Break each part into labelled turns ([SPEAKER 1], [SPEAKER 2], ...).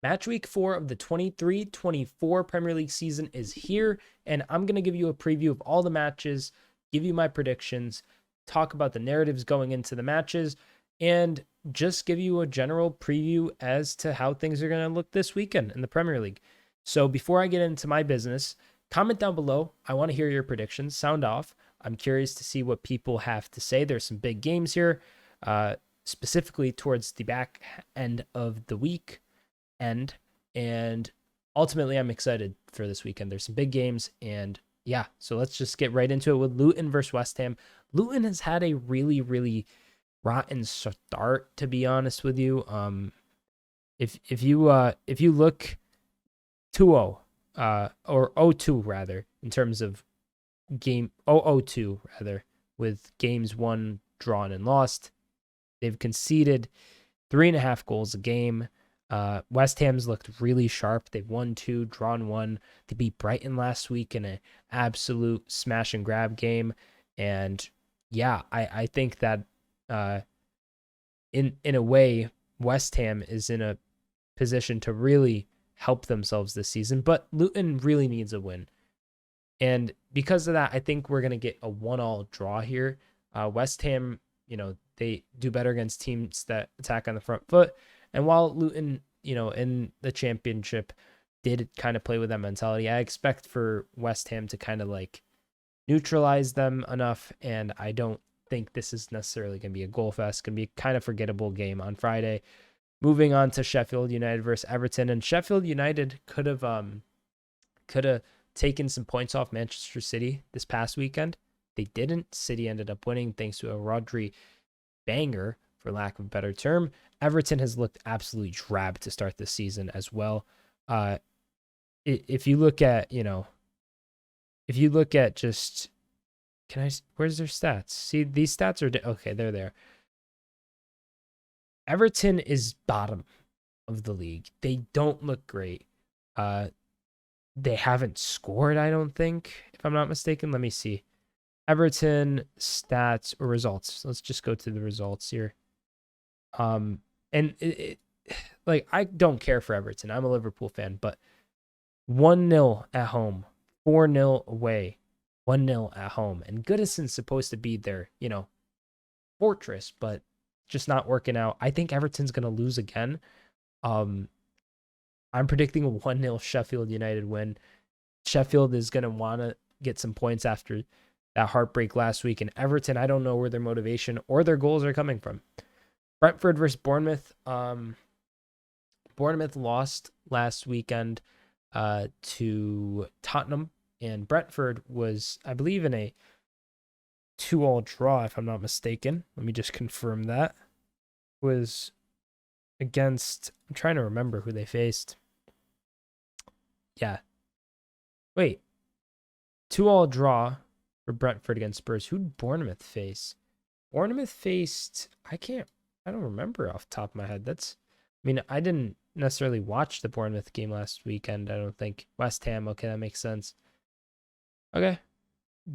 [SPEAKER 1] Match week 4 of the 23-24 Premier League season is here, and I'm going to give you a preview of all the matches, give you my predictions, talk about the narratives going into the matches, and just give you a general preview as to how things are going to look this weekend in the Premier League. So before I get into my business, comment down below. I want to hear your predictions. Sound off. I'm curious to see what people have to say. There's some big games here, specifically towards the back end of the week end. And ultimately, I'm excited for this weekend. There's some big games. And yeah, so let's just get right into it with Luton versus West Ham. Luton has had a really, really rotten start, to be honest with you. If you look 2-0, or 0-2 rather, in terms of game 0-2 rather, with games won, drawn, and lost. They've conceded 3.5 goals a game. West Ham's looked really sharp. They've won 2, drawn 1. They beat Brighton last week in an absolute smash and grab game. And yeah, I think that in a way, West Ham is in a position to really help themselves this season, but Luton really needs a win. And because of that, I think we're going to get a 1-1 draw here. West Ham, they do better against teams that attack on the front foot. And while Luton, in the championship did kind of play with that mentality, I expect for West Ham to kind of like neutralize them enough. And I don't think this is necessarily going to be a goal fest. It's going to be a kind of forgettable game on Friday. Moving on to Sheffield United versus Everton. And Sheffield United could have taken some points off Manchester City this past weekend. They didn't. City ended up winning thanks to a Rodri banger, for lack of a better term. Everton has looked absolutely drab to start this season as well. If you look at, just, where's their stats? See, these stats are, okay, they're there. Everton is bottom of the league. They don't look great. They haven't scored, I don't think, if I'm not mistaken. Let me see. Everton stats or results. Let's just go to the results here. And like, I don't care for Everton. I'm a Liverpool fan, but 1-0 at home, 4-0 away, 1-0 at home. And Goodison's supposed to be their, fortress, but just not working out. I think Everton's going to lose again. I'm predicting a 1-0 Sheffield United win. Sheffield is going to want to get some points after that heartbreak last week. And Everton, I don't know where their motivation or their goals are coming from. Brentford versus Bournemouth. Bournemouth lost last weekend to Tottenham. And Brentford was, I believe, in a 2-2 draw, if I'm not mistaken. Let me just confirm that. Was against, I'm trying to remember who they faced. Yeah. Wait. 2-2 draw for Brentford against Spurs. Who'd Bournemouth face? Bournemouth faced, I don't remember off the top of my head. I didn't necessarily watch the Bournemouth game last weekend, I don't think. West Ham, okay, that makes sense. Okay.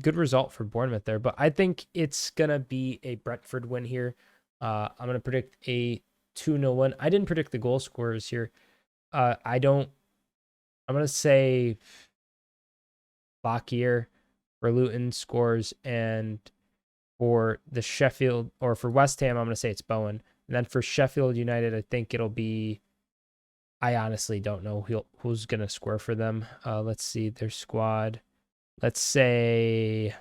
[SPEAKER 1] Good result for Bournemouth there, but I think it's going to be a Brentford win here. I'm going to predict a 2-0 win. I didn't predict the goal scorers here. I'm going to say Lockyer for Luton scores, and for the Sheffield, or for West Ham, I'm going to say it's Bowen. And then for Sheffield United, I think it'll be, I honestly don't know who's going to score for them. Let's see their squad. Let's say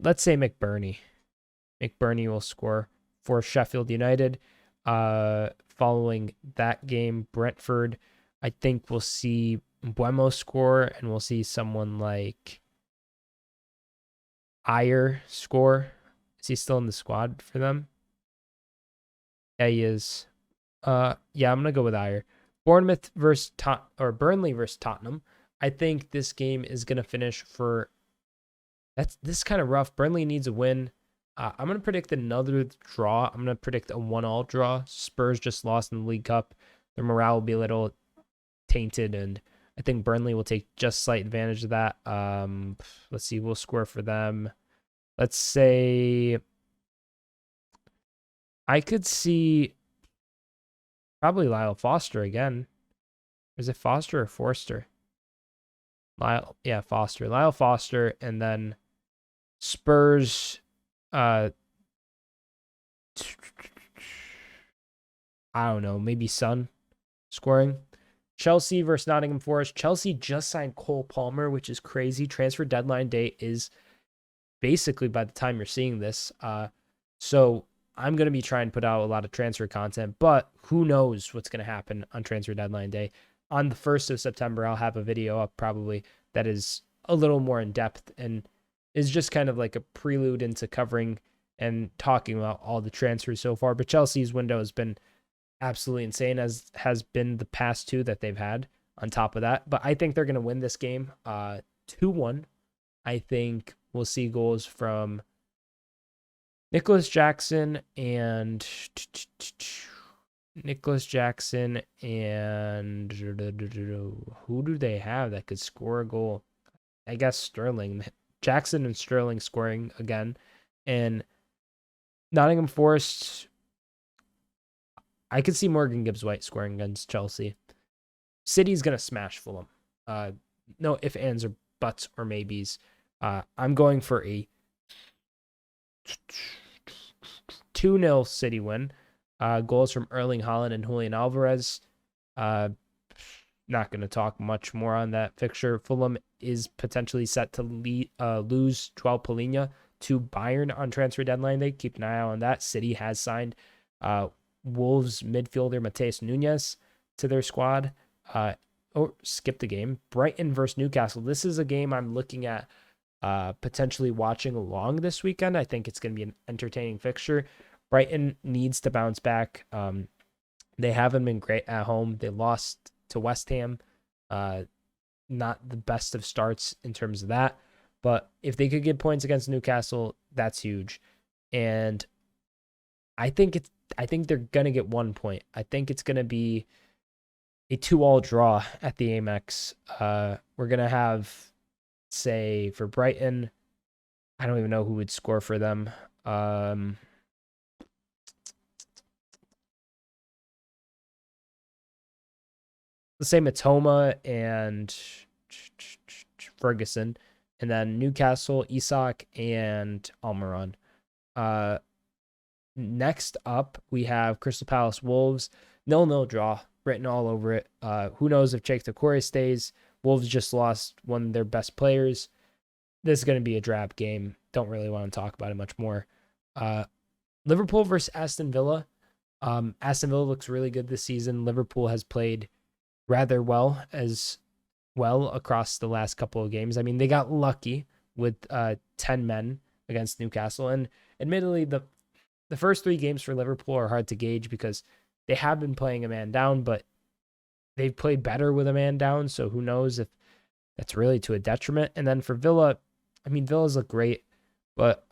[SPEAKER 1] McBurney. McBurney will score for Sheffield United. Following that game, Brentford, I think we'll see Buemo score, and we'll see someone like Ayer score. Is he still in the squad for them? Yeah, he is. Yeah, I'm gonna go with Ayer. Bournemouth versus Burnley versus Tottenham. I think this game is gonna finish for. This is kind of rough. Burnley needs a win. I'm gonna predict another draw. I'm gonna predict a 1-1 draw. Spurs just lost in the League Cup. Their morale will be a little tainted, and I think Burnley will take just slight advantage of that. Let's see. We'll score for them. Let's say I could see Probably Lyle Foster again. Is it Foster or Forster? Foster. Lyle Foster, and then Spurs. I don't know, maybe Son scoring. Chelsea versus Nottingham Forest. Chelsea just signed Cole Palmer, which is crazy. Transfer deadline date is basically by the time you're seeing this. So I'm going to be trying to put out a lot of transfer content, but who knows what's going to happen on transfer deadline day. On the 1st of September, I'll have a video up probably that is a little more in depth and is just kind of like a prelude into covering and talking about all the transfers so far. But Chelsea's window has been absolutely insane, as has been the past two that they've had on top of that. But I think they're going to win this game 2-1. I think we'll see goals from Nicholas Jackson and who do they have that could score a goal? I guess Sterling. Jackson and Sterling scoring again. And Nottingham Forest, I could see Morgan Gibbs-White scoring against Chelsea. City's going to smash Fulham. No ifs, ands, or buts, or maybes. I'm going for a 2-0 City win. Goals from Erling Haaland and Julian Alvarez. Not going to talk much more on that fixture. Fulham is potentially set to lose Joao Palhinha to Bayern on transfer deadline day. Keep an eye out on that. City has signed Wolves midfielder Mateus Nunes to their squad. Skip the game. Brighton versus Newcastle. This is a game I'm looking at potentially watching along this weekend. I think it's going to be an entertaining fixture. Brighton needs to bounce back. They haven't been great at home. They lost to West Ham. Not the best of starts in terms of that. But if they could get points against Newcastle, that's huge. And I think they're going to get 1 point. I think it's going to be a 2-2 draw at the Amex. We're going to have, say, for Brighton, I don't even know who would score for them. Let's say Matoma and Ferguson. And then Newcastle, Isak, and Almiron. Next up, we have Crystal Palace Wolves. 0-0 draw. Written all over it. Who knows if Jake Doucouré stays. Wolves just lost one of their best players. This is going to be a drab game. Don't really want to talk about it much more. Liverpool versus Aston Villa. Aston Villa looks really good this season. Liverpool has played rather well across the last couple of games. I mean, they got lucky with 10 men against Newcastle. And admittedly, the first 3 games for Liverpool are hard to gauge because they have been playing a man down, but they've played better with a man down. So who knows if that's really to a detriment. And then for Villa, I mean, Villa's look great, but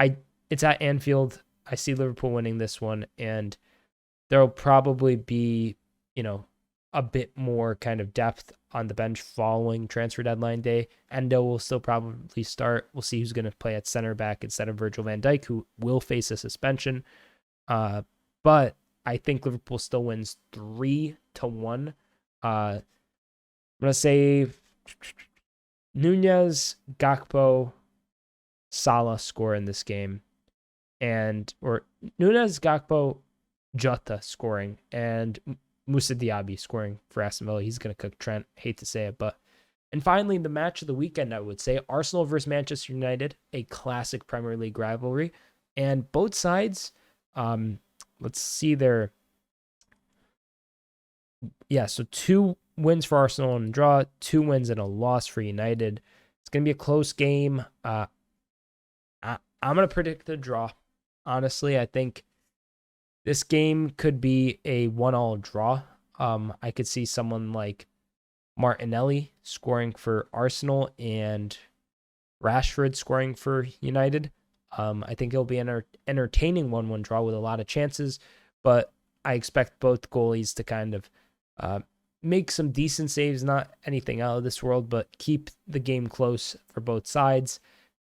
[SPEAKER 1] it's at Anfield. I see Liverpool winning this one, and there'll probably be, a bit more kind of depth on the bench following transfer deadline day. Endo will still probably start. We'll see who's going to play at center back instead of Virgil van Dijk, who will face a suspension. But I think Liverpool still wins 3-1. I'm going to say Nunez, Gakpo, Salah score in this game. Or Nunez, Gakpo, Jota scoring, and Moussa Diaby scoring for Aston Villa. He's going to cook Trent. Hate to say it, and finally, the match of the weekend, I would say, Arsenal versus Manchester United, a classic Premier League rivalry. And both sides, let's see their... so 2 wins for Arsenal and a draw, 2 wins and a loss for United. It's going to be a close game. I'm going to predict a draw. Honestly, I think this game could be a 1-1 draw. I could see someone like Martinelli scoring for Arsenal and Rashford scoring for United. I think it'll be an entertaining 1-1 draw with a lot of chances, but I expect both goalies to kind of make some decent saves, not anything out of this world, but keep the game close for both sides.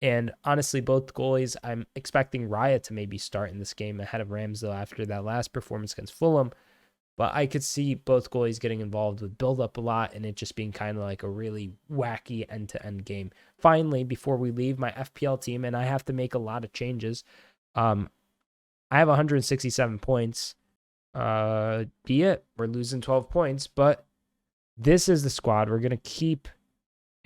[SPEAKER 1] And honestly, both goalies, I'm expecting Raya to maybe start in this game ahead of Ramsdale after that last performance against Fulham. But I could see both goalies getting involved with build up a lot and it just being kind of like a really wacky end-to-end game. Finally, before we leave my FPL team, and I have to make a lot of changes, I have 167 points. Be it. We're losing 12 points, but this is the squad. We're going to keep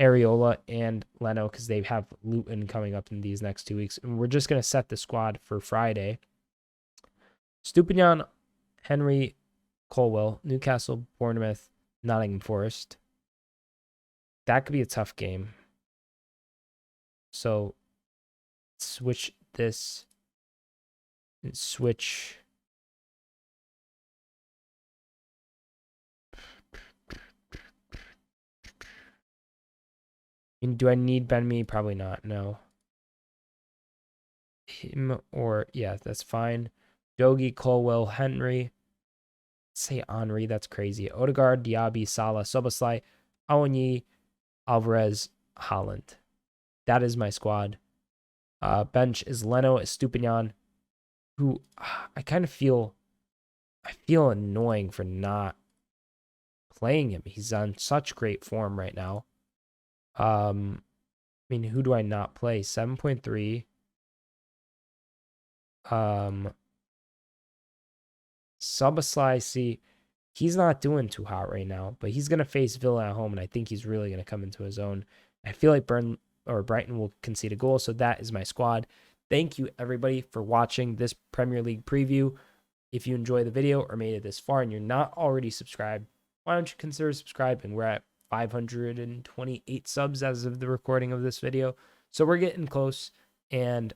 [SPEAKER 1] Areola and Leno because they have Luton coming up in these next 2 weeks. And we're just going to set the squad for Friday. Stupinian, Henry, Colwell, Newcastle, Bournemouth, Nottingham Forest. That could be a tough game. So switch this and switch. And do I need Ben Mee? Probably not. No. Him or, yeah, that's fine. Dogi, Colwell, Henry. Say Henry, that's crazy. Odegaard, Diaby, Salah, Soboslai, Awoniyi, Alvarez, Holland. That is my squad. Bench is Leno, Estupinian, who I kind of feel annoying for not playing him. He's on such great form right now. I mean, who do I not play? 7.3. Soboslai, see, he's not doing too hot right now, but he's going to face Villa at home, and I think he's really going to come into his own. I feel like Brighton will concede a goal, so that is my squad. Thank you, everybody, for watching this Premier League preview. If you enjoyed the video or made it this far and you're not already subscribed, why don't you consider subscribing? We're at 528 subs as of the recording of this video, so we're getting close, and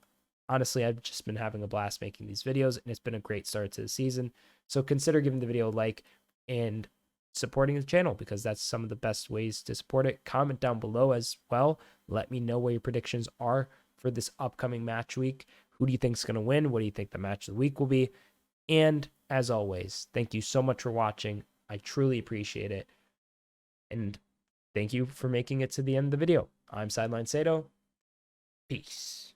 [SPEAKER 1] honestly, I've just been having a blast making these videos, and it's been a great start to the season. So consider giving the video a like and supporting the channel because that's some of the best ways to support it. Comment down below as well. Let me know what your predictions are for this upcoming match week. Who do you think is going to win? What do you think the match of the week will be? And as always, thank you so much for watching. I truly appreciate it. And thank you for making it to the end of the video. I'm Sideline Sedo. Peace.